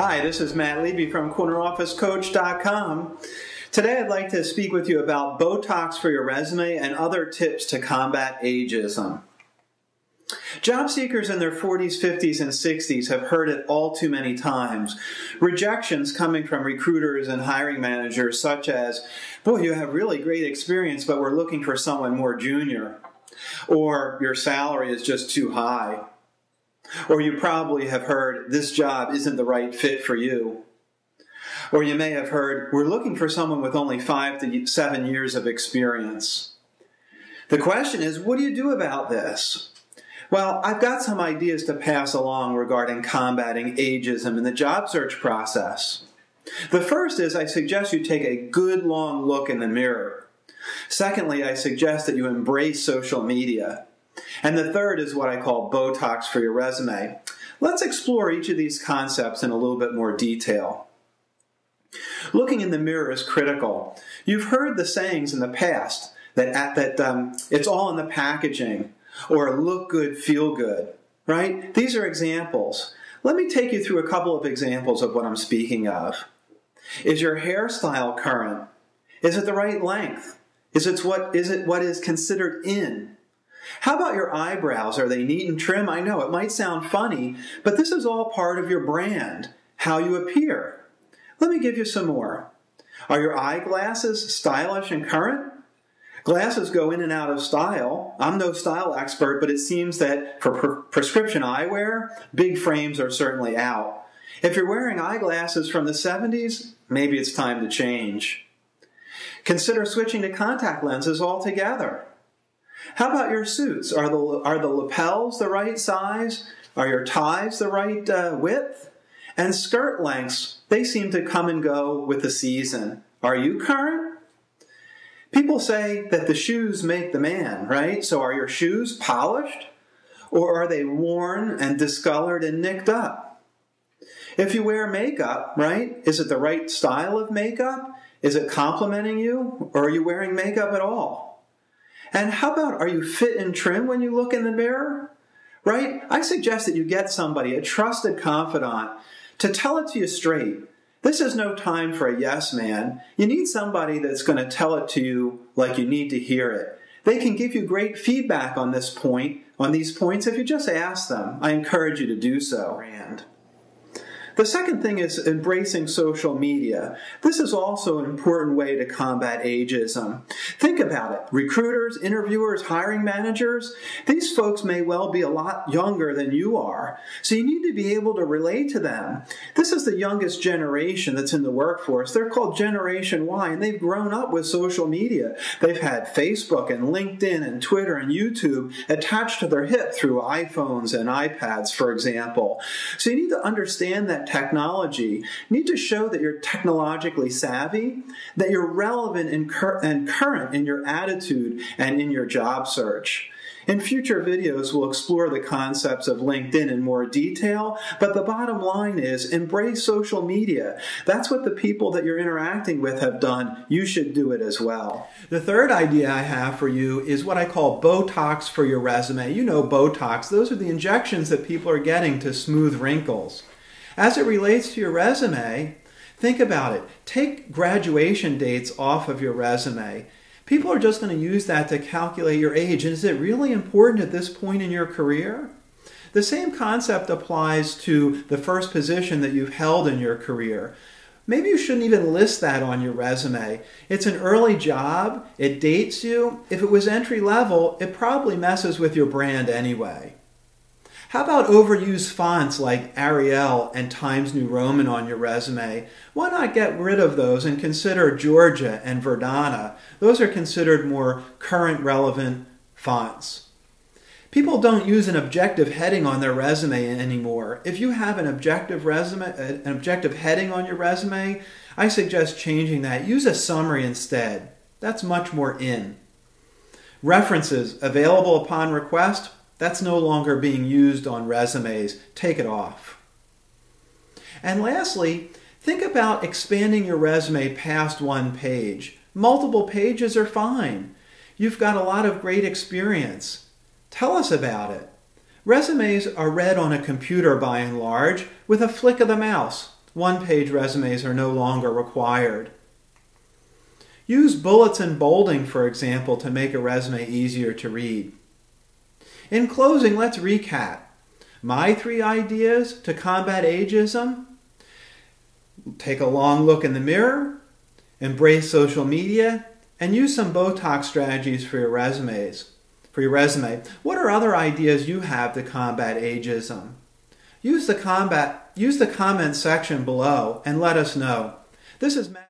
Hi, this is Matt Levy from CornerOfficeCoach.com. Today I'd like to speak with you about Botox for your resume and other tips to combat ageism. Job seekers in their 40s, 50s, and 60s have heard it all too many times. Rejections coming from recruiters and hiring managers such as, boy, you have really great experience, but we're looking for someone more junior. Or your salary is just too high. Or you probably have heard, this job isn't the right fit for you. Or you may have heard, we're looking for someone with only 5 to 7 years of experience. The question is, what do you do about this? Well, I've got some ideas to pass along regarding combating ageism in the job search process. The first is I suggest you take a good long look in the mirror. Secondly, I suggest that you embrace social media. And the third is what I call Botox for your resume. Let's explore each of these concepts in a little bit more detail. Looking in the mirror is critical. You've heard the sayings in the past that it's all in the packaging, or look good, feel good, right? These are examples. Let me take you through a couple of examples of what I'm speaking of. Is your hairstyle current? Is it the right length? Is it what is considered in? How about your eyebrows? Are they neat and trim? I know it might sound funny, but this is all part of your brand, how you appear. Let me give you some more. Are your eyeglasses stylish and current? Glasses go in and out of style. I'm no style expert, but it seems that for prescription eyewear, big frames are certainly out. If you're wearing eyeglasses from the 70s, maybe it's time to change. Consider switching to contact lenses altogether. How about your suits? Are the lapels the right size? Are your ties the right width? And skirt lengths, they seem to come and go with the season. Are you current? People say that the shoes make the man, right? So are your shoes polished? Or are they worn and discolored and nicked up? If you wear makeup, right, is it the right style of makeup? Is it complimenting you? Or are you wearing makeup at all? And how about, are you fit and trim when you look in the mirror? Right? I suggest that you get somebody, a trusted confidant, to tell it to you straight. This is no time for a yes man. You need somebody that's going to tell it to you like you need to hear it. They can give you great feedback on these points if you just ask them. I encourage you to do so. The second thing is embracing social media. This is also an important way to combat ageism. Think about it. Recruiters, interviewers, hiring managers, these folks may well be a lot younger than you are. So you need to be able to relate to them. This is the youngest generation that's in the workforce. They're called Generation Y, and they've grown up with social media. They've had Facebook and LinkedIn and Twitter and YouTube attached to their hip through iPhones and iPads, for example. So you need to understand that technology. You need to show that you're technologically savvy, that you're relevant and current in your attitude and in your job search. In future videos, we'll explore the concepts of LinkedIn in more detail, but the bottom line is embrace social media. That's what the people that you're interacting with have done. You should do it as well. The third idea I have for you is what I call Botox for your resume. You know Botox. Those are the injections that people are getting to smooth wrinkles. As it relates to your resume, think about it. Take graduation dates off of your resume. People are just going to use that to calculate your age. And is it really important at this point in your career? The same concept applies to the first position that you've held in your career. Maybe you shouldn't even list that on your resume. It's an early job. It dates you. If it was entry level, it probably messes with your brand anyway. How about overused fonts like Arial and Times New Roman on your resume? Why not get rid of those and consider Georgia and Verdana? Those are considered more current, relevant fonts. People don't use an objective heading on their resume anymore. If you have an objective heading on your resume, I suggest changing that. Use a summary instead. That's much more in. References available upon request. That's no longer being used on resumes. Take it off. And lastly, think about expanding your resume past one page. Multiple pages are fine. You've got a lot of great experience. Tell us about it. Resumes are read on a computer by and large with a flick of the mouse. One-page resumes are no longer required. Use bullets and bolding, for example, to make a resume easier to read. In closing, let's recap. My 3 ideas to combat ageism: take a long look in the mirror, embrace social media, and use some Botox strategies for your resume. What are other ideas you have to combat ageism? Use the comment section below and let us know. This is Matt.